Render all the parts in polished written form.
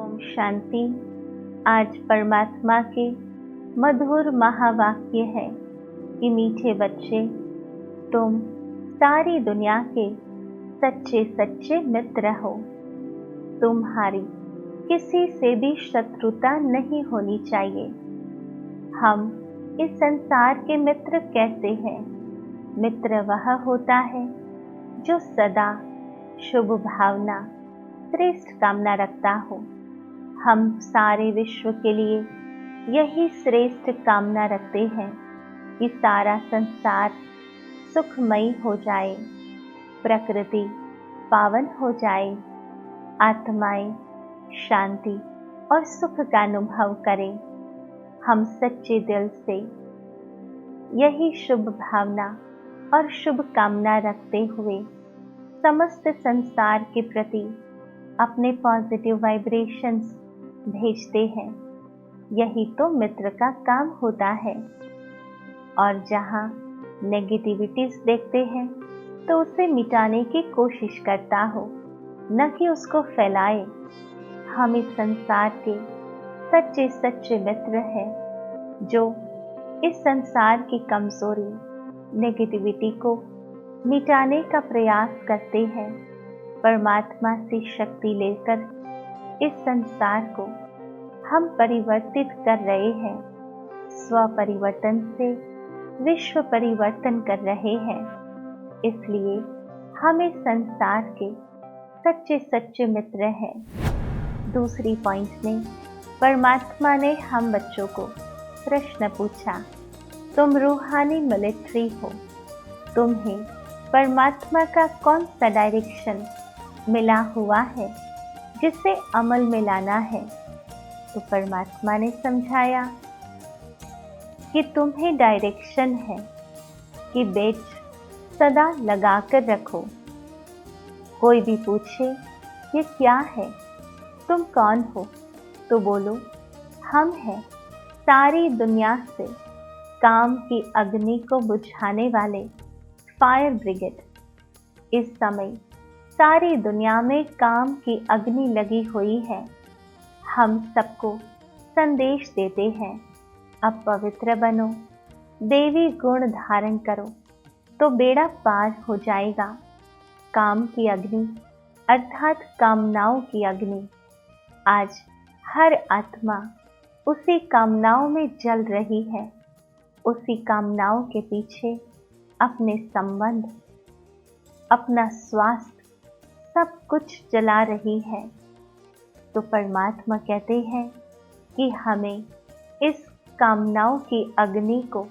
ओम शांति। आज परमात्मा के मधुर महावाक्य है कि मीठे बच्चे, तुम सारी दुनिया के सच्चे सच्चे मित्र हो। तुम्हारी किसी से भी शत्रुता नहीं होनी चाहिए। हम इस संसार के मित्र कैसे हैं? मित्र वह होता है जो सदा शुभ भावना, श्रेष्ठ कामना रखता हो। हम सारे विश्व के लिए यही श्रेष्ठ कामना रखते हैं कि सारा संसार सुखमयी हो जाए, प्रकृति पावन हो जाए, आत्माएं शांति और सुख का अनुभव करें। हम सच्चे दिल से यही शुभ भावना और शुभ कामना रखते हुए समस्त संसार के प्रति अपने पॉजिटिव वाइब्रेशंस भेजते हैं। यही तो मित्र का काम होता है। और जहाँ नेगेटिविटीज देखते हैं तो उसे मिटाने की कोशिश करता हो, न कि उसको फैलाए। हम इस संसार के सच्चे सच्चे मित्र हैं जो इस संसार की कमजोरी, नेगेटिविटी को मिटाने का प्रयास करते हैं। परमात्मा से शक्ति लेकर इस संसार को हम परिवर्तित कर रहे हैं। स्व परिवर्तन से विश्व परिवर्तन कर रहे हैं। इसलिए हम इस संसार के सच्चे सच्चे मित्र हैं। दूसरी पॉइंट में परमात्मा ने हम बच्चों को प्रश्न पूछा, तुम रूहानी मिलिट्री हो, तुम्हें परमात्मा का कौन सा डायरेक्शन मिला हुआ है जिसे अमल में लाना है? तो परमात्मा ने समझाया कि तुम्हें डायरेक्शन है कि बेच सदा लगा कर रखो। कोई भी पूछे ये क्या है, तुम कौन हो, तो बोलो हम हैं सारी दुनिया से काम की अग्नि को बुझाने वाले फायर ब्रिगेड। इस समय सारी दुनिया में काम की अग्नि लगी हुई है। हम सबको संदेश देते हैं, अब पवित्र बनो, देवी गुण धारण करो तो बेड़ा पार हो जाएगा। काम की अग्नि अर्थात कामनाओं की अग्नि, आज हर आत्मा उसी कामनाओं में जल रही है। उसी कामनाओं के पीछे अपने संबंध, अपना स्वास्थ्य, सब कुछ जला रही है। तो परमात्मा कहते हैं कि हमें इस कामनाओं की अग्नि को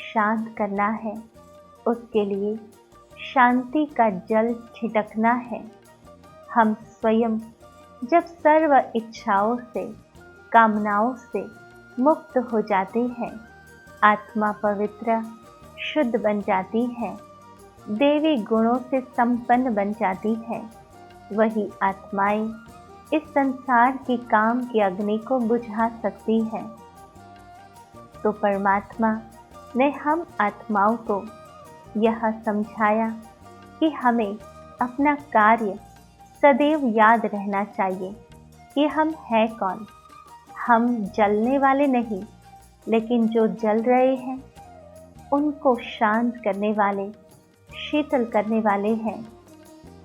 शांत करना है। उसके लिए शांति का जल छिड़कना है। हम स्वयं जब सर्व इच्छाओं से, कामनाओं से मुक्त हो जाते हैं, आत्मा पवित्र शुद्ध बन जाती है, देवी गुणों से संपन्न बन जाती है, वही आत्माएं इस संसार की काम की अग्नि को बुझा सकती है। तो परमात्मा ने हम आत्माओं को यह समझाया कि हमें अपना कार्य सदैव याद रहना चाहिए कि हम हैं कौन। हम जलने वाले नहीं, लेकिन जो जल रहे हैं उनको शांत करने वाले, शीतल करने वाले हैं।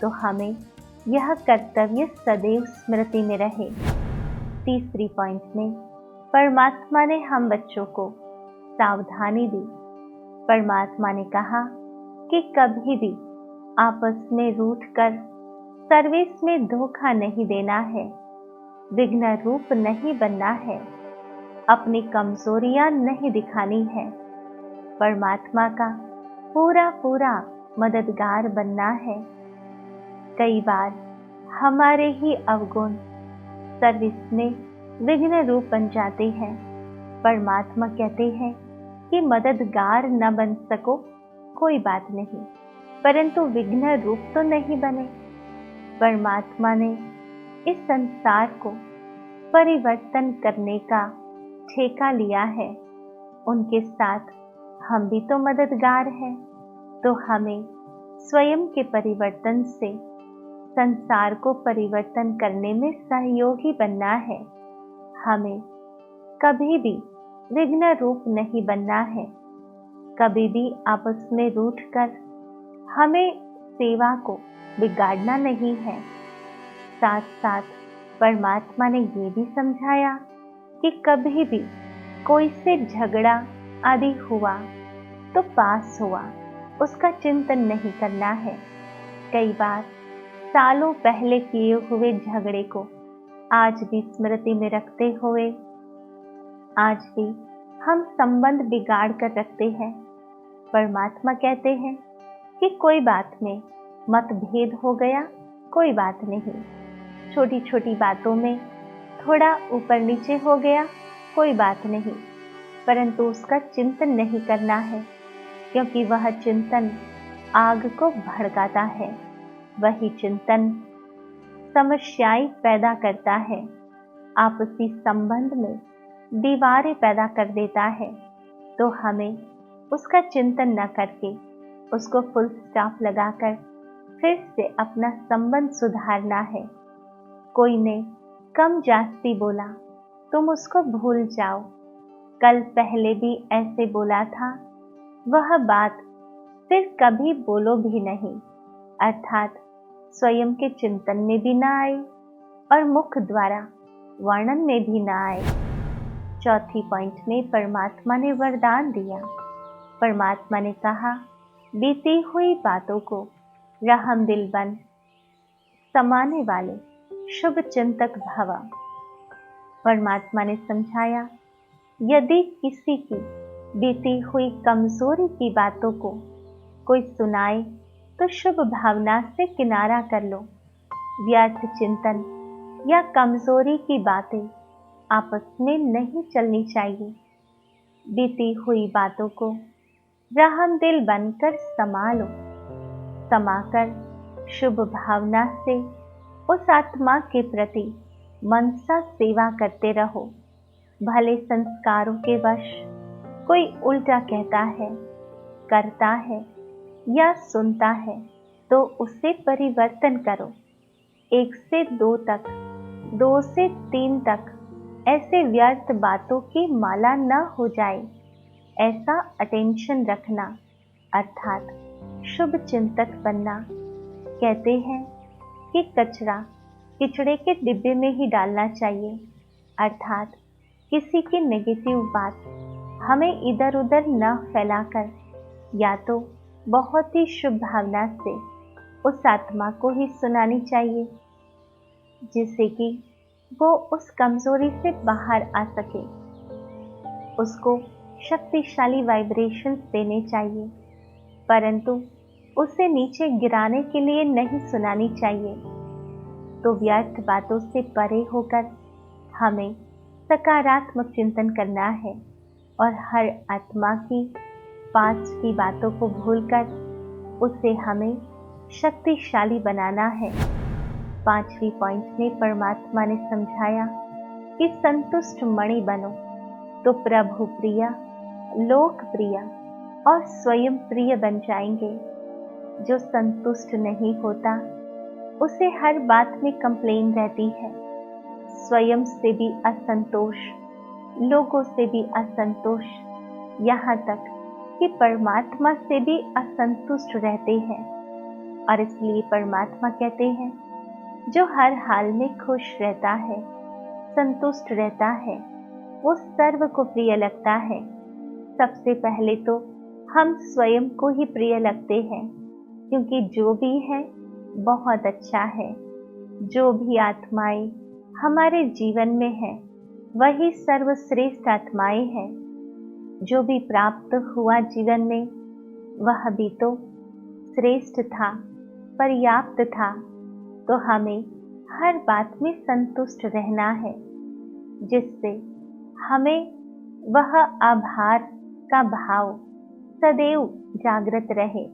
तो हमें यह कर्तव्य सदैव स्मृति में रहे। तीसरी पॉइंट में परमात्मा ने हम बच्चों को सावधानी दी। परमात्मा ने कहा कि कभी भी आपस में रूठकर सर्विस में धोखा नहीं देना है, विघ्न रूप नहीं बनना है, अपनी कमजोरियां नहीं दिखानी है, परमात्मा का पूरा पूरा मददगार बनना है। कई बार हमारे ही अवगुण सर्विस में विघ्न रूप बन जाते हैं। परमात्मा कहते हैं कि मददगार न बन सको कोई बात नहीं, परंतु विघ्न रूप तो नहीं बने। परमात्मा ने इस संसार को परिवर्तन करने का ठेका लिया है। उनके साथ हम भी तो मददगार हैं। तो हमें स्वयं के परिवर्तन से संसार को परिवर्तन करने में सहयोगी बनना है। हमें कभी भी विघ्न रूप नहीं बनना है। कभी भी आपस में रूठकर हमें सेवा को बिगाड़ना नहीं है। साथ साथ परमात्मा ने ये भी समझाया कि कभी भी कोई से झगड़ा आदि हुआ तो पास हुआ उसका चिंतन नहीं करना है। कई बार सालों पहले किए हुए झगड़े को आज भी स्मृति में रखते हुए आज भी हम संबंध बिगाड़ कर रखते हैं। परमात्मा कहते हैं कि कोई बात नहीं, मतभेद हो गया, कोई बात नहीं। छोटी छोटी बातों में थोड़ा ऊपर नीचे हो गया, कोई बात नहीं, परंतु उसका चिंतन नहीं करना है, क्योंकि वह चिंतन आग को भड़काता है। वही चिंतन समस्याएं पैदा करता है, आपसी संबंध में दीवारें पैदा कर देता है। तो हमें उसका चिंतन न करके उसको फुल स्टॉप लगाकर फिर से अपना संबंध सुधारना है। कोई ने कम जास्ती बोला, तुम उसको भूल जाओ। कल पहले भी ऐसे बोला था, वह बात फिर कभी बोलो भी नहीं, अर्थात स्वयं के चिंतन में भी ना आए और मुख द्वारा वर्णन में भी ना आए। चौथी पॉइंट में परमात्मा ने वरदान दिया। परमात्मा ने कहा, बीती हुई बातों को रहमदिल बन समाने वाले शुभ चिंतक भव। परमात्मा ने समझाया, यदि किसी की बीती हुई कमजोरी की बातों को कोई सुनाए तो शुभ भावना से किनारा कर लो। व्यर्थ चिंतन या कमजोरी की बातें आपस में नहीं चलनी चाहिए। बीती हुई बातों को रहमदिल बनकर समा लो। समाकर शुभ भावना से उस आत्मा के प्रति मनसा सेवा करते रहो। भले संस्कारों के वश कोई उल्टा कहता है, करता है या सुनता है तो उसे परिवर्तन करो। 1 से 2 तक, 2 से 3 तक ऐसे व्यर्थ बातों की माला न हो जाए, ऐसा अटेंशन रखना अर्थात शुभ चिंतक बनना। कहते हैं कि कचरा कचड़े के डिब्बे में ही डालना चाहिए, अर्थात किसी की नेगेटिव बात हमें इधर उधर न फैलाकर या तो बहुत ही शुभ भावना से उस आत्मा को ही सुनानी चाहिए, जिससे कि वो उस कमजोरी से बाहर आ सके। उसको शक्तिशाली वाइब्रेशंस देने चाहिए, परंतु उसे नीचे गिराने के लिए नहीं सुनानी चाहिए। तो व्यर्थ बातों से परे होकर हमें सकारात्मक चिंतन करना है और हर आत्मा की पास की बातों को भूलकर उसे हमें शक्तिशाली बनाना है। 5वीं पॉइंट में परमात्मा ने समझाया कि संतुष्ट मणि बनो तो प्रभु प्रिय, लोक प्रिय और स्वयं प्रिय बन जाएंगे। जो संतुष्ट नहीं होता उसे हर बात में कंप्लेन रहती है। स्वयं से भी असंतोष, लोगों से भी असंतोष, यहाँ तक कि परमात्मा से भी असंतुष्ट रहते हैं। और इसलिए परमात्मा कहते हैं, जो हर हाल में खुश रहता है, संतुष्ट रहता है, वो सर्व को प्रिय लगता है। सबसे पहले तो हम स्वयं को ही प्रिय लगते हैं, क्योंकि जो भी है बहुत अच्छा है। जो भी आत्माएं हमारे जीवन में है वही सर्वश्रेष्ठ आत्माएं हैं। जो भी प्राप्त हुआ जीवन में वह भी तो श्रेष्ठ था, पर्याप्त था। तो हमें हर बात में संतुष्ट रहना है, जिससे हमें वह आभार का भाव सदैव जागृत रहे।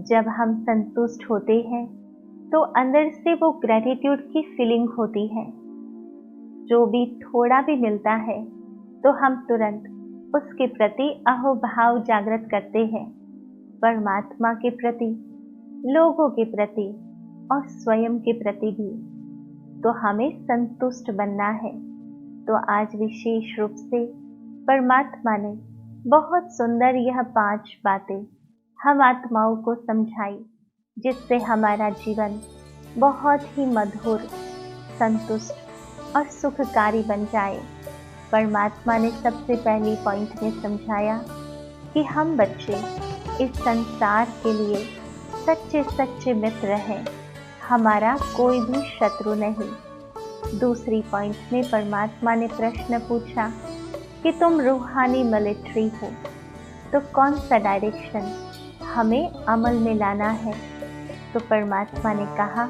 जब हम संतुष्ट होते हैं तो अंदर से वो ग्रेटिट्यूड की फीलिंग होती है। जो भी थोड़ा भी मिलता है तो हम तुरंत उसके प्रति अहोभाव जागृत करते हैं। परमात्मा के प्रति, लोगों के प्रति, और स्वयं के प्रति भी, तो हमें संतुष्ट बनना है। तो आज विशेष रूप से परमात्मा ने बहुत सुंदर यह 5 बातें हम आत्माओं को समझाई, जिससे हमारा जीवन बहुत ही मधुर, संतुष्ट और सुखकारी बन जाए। परमात्मा ने सबसे पहली पॉइंट में समझाया कि हम बच्चे इस संसार के लिए सच्चे सच्चे मित्र हैं, हमारा कोई भी शत्रु नहीं। दूसरी पॉइंट में परमात्मा ने प्रश्न पूछा कि तुम रूहानी मिलिट्री हो, तो कौन सा डायरेक्शन हमें अमल में लाना है। तो परमात्मा ने कहा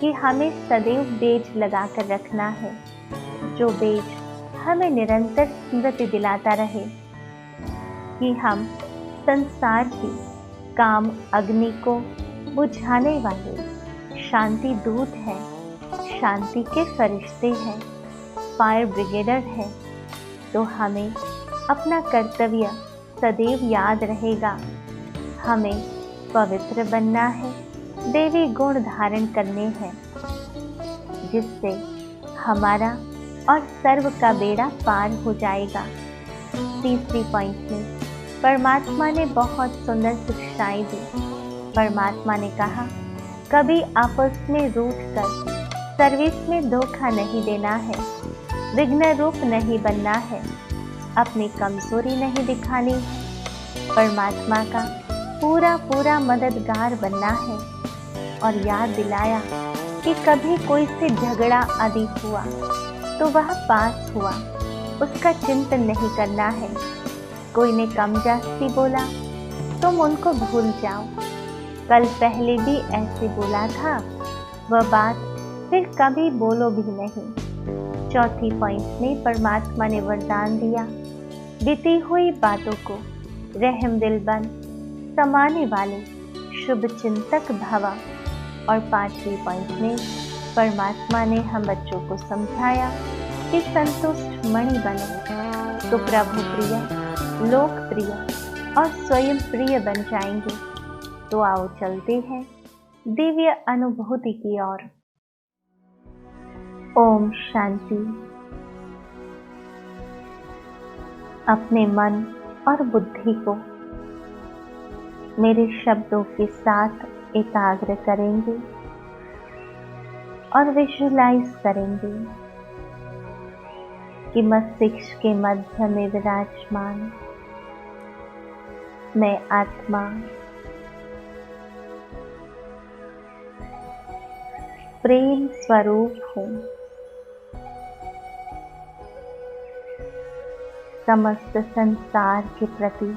कि हमें सदैव बेज लगा कर रखना है, जो बेज हमें निरंतर स्मृति दिलाता रहे कि हम संसार की काम अग्नि को बुझाने वाले शांति दूत हैं, शांति के फरिश्ते हैं, फायर ब्रिगेडर हैं। तो हमें अपना कर्तव्य सदैव याद रहेगा। हमें पवित्र बनना है, देवी गुण धारण करने हैं, जिससे हमारा और सर्व का बेड़ा पार हो जाएगा। तीसरी पॉइंट में परमात्मा ने बहुत सुंदर शिक्षाएं दी। परमात्मा ने कहा, कभी आपस में रूठकर सर्विस में धोखा नहीं देना है, विघ्न रूप नहीं बनना है, अपनी कमजोरी नहीं दिखानी है, परमात्मा का पूरा पूरा मददगार बनना है। और याद दिलाया कि कभी कोई से झगड़ा आदि हुआ तो वह पास हुआ, उसका चिंतन नहीं करना है। कोई ने कम जास्ती बोला, तुम उनको भूल जाओ, कल पहले भी ऐसे बोला था, वह बात फिर कभी बोलो भी नहीं। चौथी पॉइंट में परमात्मा ने वरदान दिया, बीती हुई बातों को रहम दिल बन समाने वाले शुभ चिंतक भवा। और पांचवी पॉइंट में परमात्मा ने हम बच्चों को समझाया कि संतुष्ट मणि बनो तो प्रभु प्रिय, लोकप्रिय और स्वयं प्रिय बन जाएंगे। तो आओ चलते हैं दिव्य अनुभूति की ओर। ओम शांति। अपने मन और बुद्धि को मेरे शब्दों के साथ एकाग्र करेंगे और विजुलाइज करेंगे कि मस्तिष्क के मध्य में विराजमान मैं आत्मा प्रेम स्वरूप हूँ। समस्त संसार के प्रति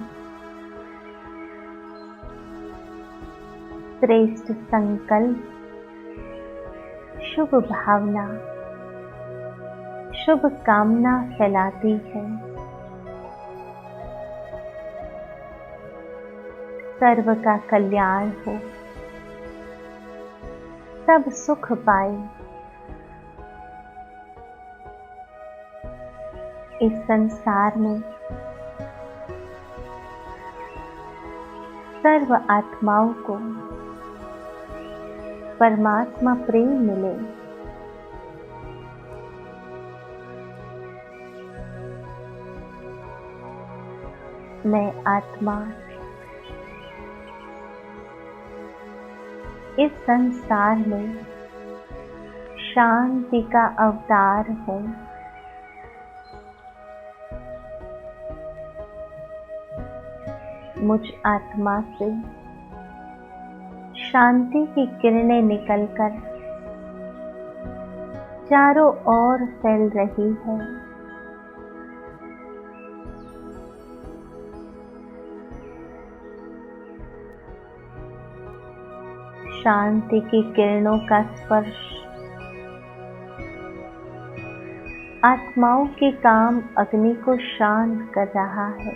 श्रेष्ठ संकल्प, शुभ भावना, शुभ कामना फैलाती है। सर्व का कल्याण हो, सब सुख पाए। इस संसार में सर्व आत्माओं को परमात्मा प्रेम मिले। मैं आत्मा इस संसार में शांति का अवतार हूँ। मुझ आत्मा से शांति की किरणें निकलकर चारों ओर फैल रही है। शांति की किरणों का स्पर्श आत्माओं के काम अग्नि को शांत कर रहा है।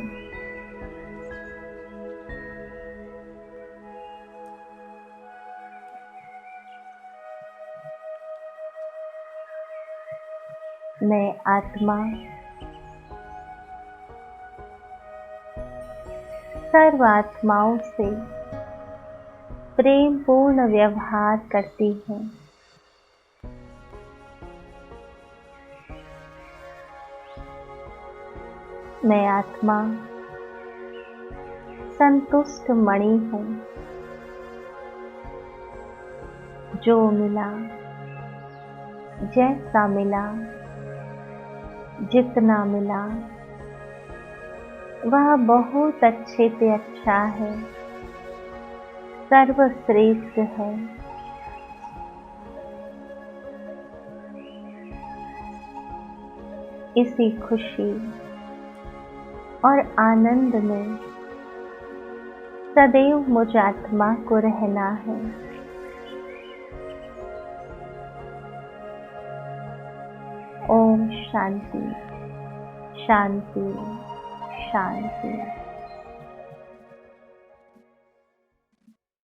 मैं आत्मा सर्व आत्माओं से प्रेम पूर्ण व्यवहार करती हूँ। मैं आत्मा संतुष्ट मणि हूँ। जो मिला, जैसा मिला, जितना मिला, वह बहुत अच्छे से अच्छा है, सर्वश्रेष्ठ है। इसी खुशी और आनंद में सदैव मुझ आत्मा को रहना है। ओम शांति, शांति, शांति।